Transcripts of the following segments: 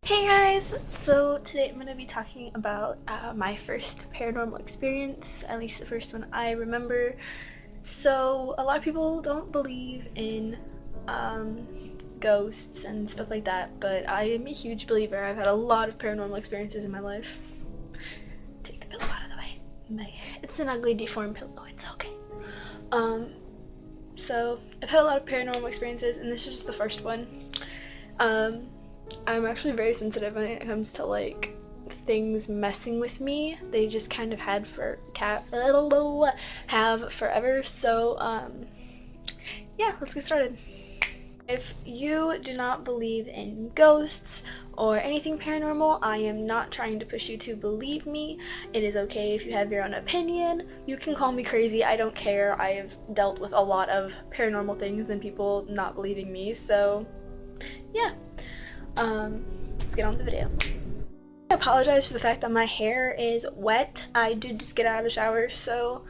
Hey guys! So today I'm going to be talking about my first paranormal experience, at least the first one I remember. So a lot of people don't believe in ghosts and stuff like that, but I am a huge believer. I've had a lot of paranormal experiences in my life. Take the pillow out of the way. It's an ugly deformed pillow, it's okay. So I've had a lot of paranormal experiences and this is just the first one. I'm actually very sensitive when it comes to like things messing with me. They just kind of have forever. So yeah, let's get started. If you do not believe in ghosts or anything paranormal, I am not trying to push you to believe me. It is okay if you have your own opinion. You can call me crazy, I don't care. I have dealt with a lot of paranormal things and people not believing me, so yeah. Let's get on with the video. I apologize for the fact that my hair is wet. I did just get out of the shower, so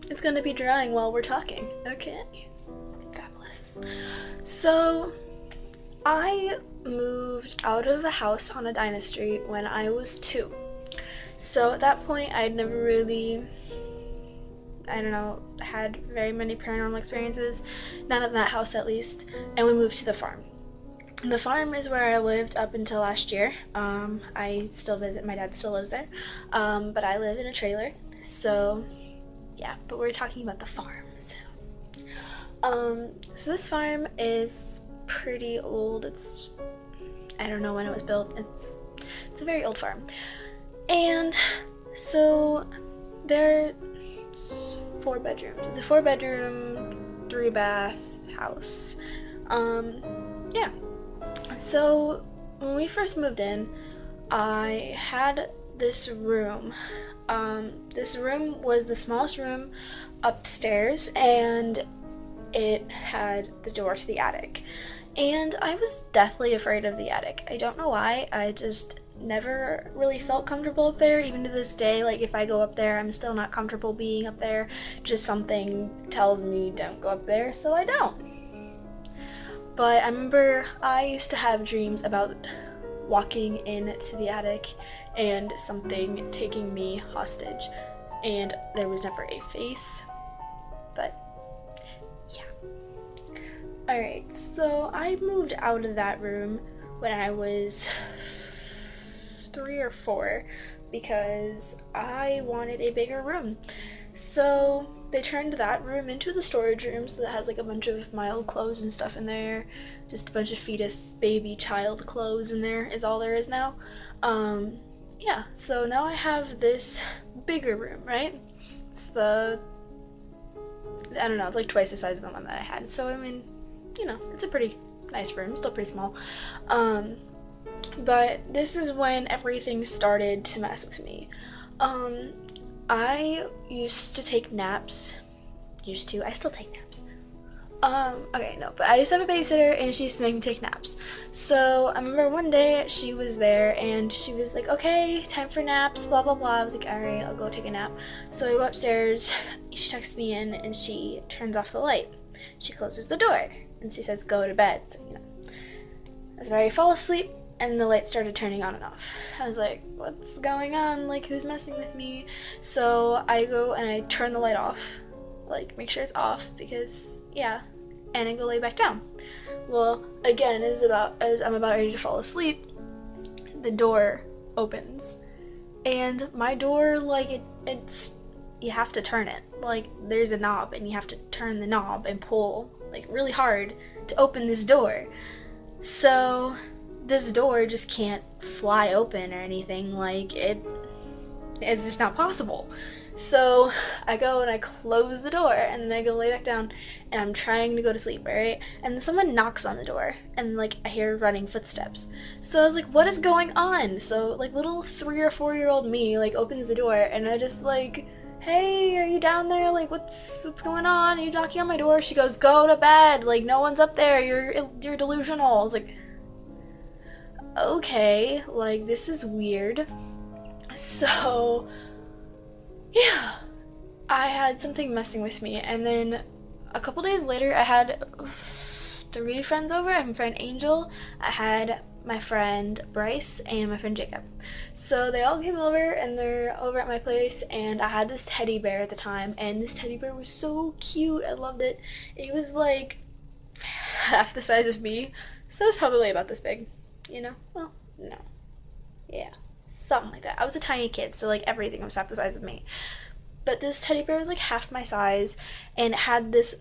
it's gonna be drying while we're talking. Okay. Fabulous. So, I moved out of a house on Edina Street when I was 2. So at that point, I'd never really, had very many paranormal experiences. None in that house at least. And we moved to the farm. The farm is where I lived up until last year. I still visit, my dad still lives there, but I live in a trailer, so yeah, but we're talking about the farm. So this farm is pretty old. I don't know when it was built. It's a very old farm. And so there's 4 bedrooms. It's a 4-bedroom, 3-bath house. Yeah. So when we first moved in, I had this room. This room was the smallest room upstairs, and it had the door to the attic. And I was deathly afraid of the attic. I don't know why. I just never really felt comfortable up there. Even to this day, like if I go up there, I'm still not comfortable being up there. Just something tells me don't go up there, so I don't. But I remember I used to have dreams about walking into the attic and something taking me hostage, and there was never a face, but yeah. Alright, so I moved out of that room when I was 3 or 4 because I wanted a bigger room. So they turned that room into the storage room, so that has like a bunch of my old clothes and stuff in there. Just a bunch of fetus, baby, child clothes in there is all there is now. Yeah, so now I have this bigger room, right? It's it's like twice the size of the one that I had. So I mean, it's a pretty nice room, still pretty small. But this is when everything started to mess with me. I used to take naps. I still take naps. Okay, no, but I used to have a babysitter and she used to make me take naps. So I remember one day she was there and she was like, okay, time for naps, blah blah blah. I was like, alright, I'll go take a nap. So I go upstairs, she tucks me in and she turns off the light. She closes the door and she says, go to bed. So, I was ready to fall asleep. And the light started turning on and off. I was like, what's going on? Like, who's messing with me? So I go and I turn the light off. Like, make sure it's off because, yeah. And I go lay back down. Well, again, as I'm about ready to fall asleep, the door opens. And my door, like, it's, you have to turn it. Like, there's a knob and you have to turn the knob and pull, like, really hard to open this door. So this door just can't fly open or anything, like it's just not possible. So I go and I close the door and then I go lay back down and I'm trying to go to sleep, right? And then someone knocks on the door and like I hear running footsteps. So I was like, what is going on? So like little 3 or 4-year-old me like opens the door and I just like, hey, are you down there? Like what's going on? Are you knocking on my door? She goes, go to bed, like no one's up there, you're delusional. I was like, okay, like this is weird. So yeah, I had something messing with me, and then a couple days later I had 3 friends over. I had my friend Angel, I had my friend Bryce, and my friend Jacob. So they all came over, and they're over at my place, and I had this teddy bear at the time, and this teddy bear was so cute. I loved it. It was like half the size of me, so it's probably about this big, you know? Well, no. Yeah. Something like that. I was a tiny kid, so like everything was half the size of me. But this teddy bear was like half my size, and it had this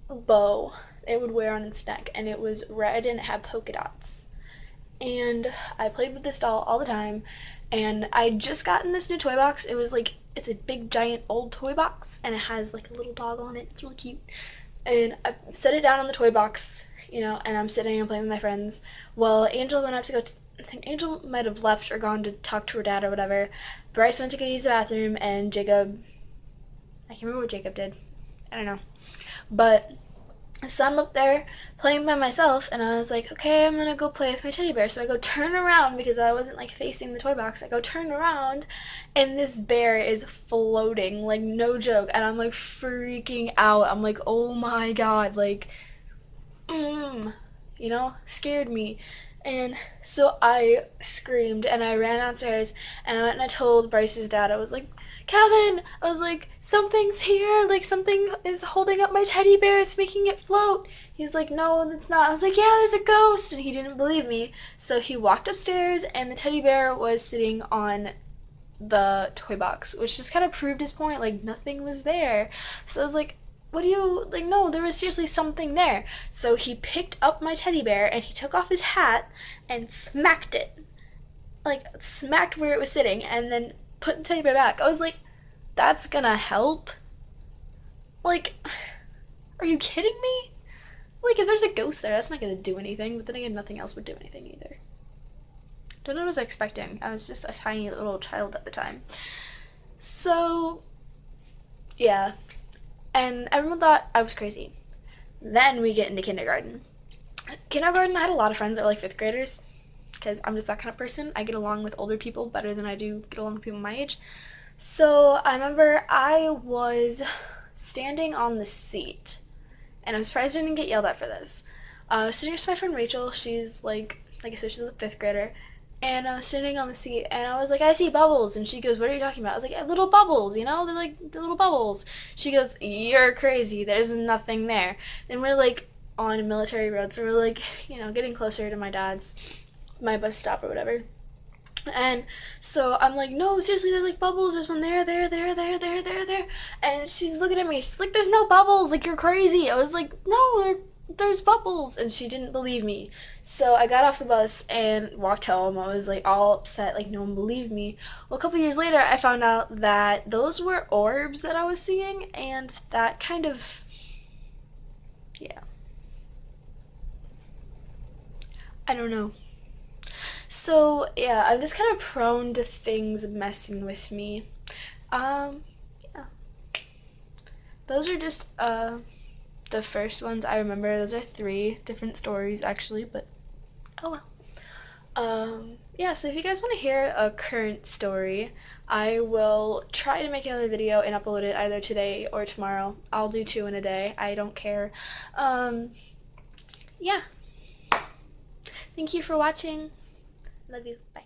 bow it would wear on its neck, and it was red and it had polka dots. And I played with this doll all the time, and I just gotten this new toy box. It was like, it's a big giant old toy box, and it has like a little dog on it. It's really cute. And I set it down on the toy box, you know, and I'm sitting and playing with my friends. Well, Angel went up to go I think Angel might have left or gone to talk to her dad or whatever. Bryce went to go use the bathroom, and Jacob, I can't remember what Jacob did. I don't know. But so I'm up there playing by myself, and I was like, okay, I'm gonna go play with my teddy bear. So I go turn around, because I wasn't like facing the toy box. I go turn around, and this bear is floating, like no joke, and I'm like freaking out. I'm like, oh my god, like, you know, scared me. And so I screamed, and I ran downstairs, and I went and I told Bryce's dad. I was like, Kevin, I was like, something's here, like something is holding up my teddy bear, it's making it float. He's like, no, it's not. I was like, yeah, there's a ghost, and he didn't believe me. So he walked upstairs, and the teddy bear was sitting on the toy box, which just kind of proved his point, like nothing was there. So I was like, what do you, like, no, there was seriously something there. So he picked up my teddy bear, and he took off his hat and smacked it. Like, smacked where it was sitting, and then put the teddy bear back. I was like, that's gonna help? Like, are you kidding me? Like, if there's a ghost there, that's not gonna do anything, but then again, nothing else would do anything either. Don't know what I was expecting. I was just a tiny little child at the time. So, yeah. And everyone thought I was crazy. Then we get into kindergarten. Kindergarten, I had a lot of friends that were like 5th graders, because I'm just that kind of person. I get along with older people better than I do get along with people my age. So I remember I was standing on the seat, and I'm surprised I didn't get yelled at for this. I was sitting next to my friend Rachel. She's like I said, she's a 5th grader. And I was sitting on the seat, and I was like, I see bubbles. And she goes, what are you talking about? I was like, little bubbles, you know? They're like the little bubbles. She goes, you're crazy. There's nothing there. Then we're like on a military road, so we're like, you know, getting closer to my bus stop or whatever. And so I'm like, no, seriously, there's like bubbles. There's one there, there, there, there, there, there, there. And she's looking at me. She's like, there's no bubbles. Like, you're crazy. I was like, no, there's bubbles. And she didn't believe me. So I got off the bus and walked home. I was like all upset, like no one believed me. Well, a couple years later, I found out that those were orbs that I was seeing, and that kind of, yeah. I don't know. So, yeah, I'm just kind of prone to things messing with me. Yeah. Those are just, the first ones I remember. Those are 3 different stories, actually, but oh well. Yeah, so if you guys want to hear a current story, I will try to make another video and upload it either today or tomorrow. I'll do 2 in a day. I don't care. Yeah. Thank you for watching. Love you. Bye.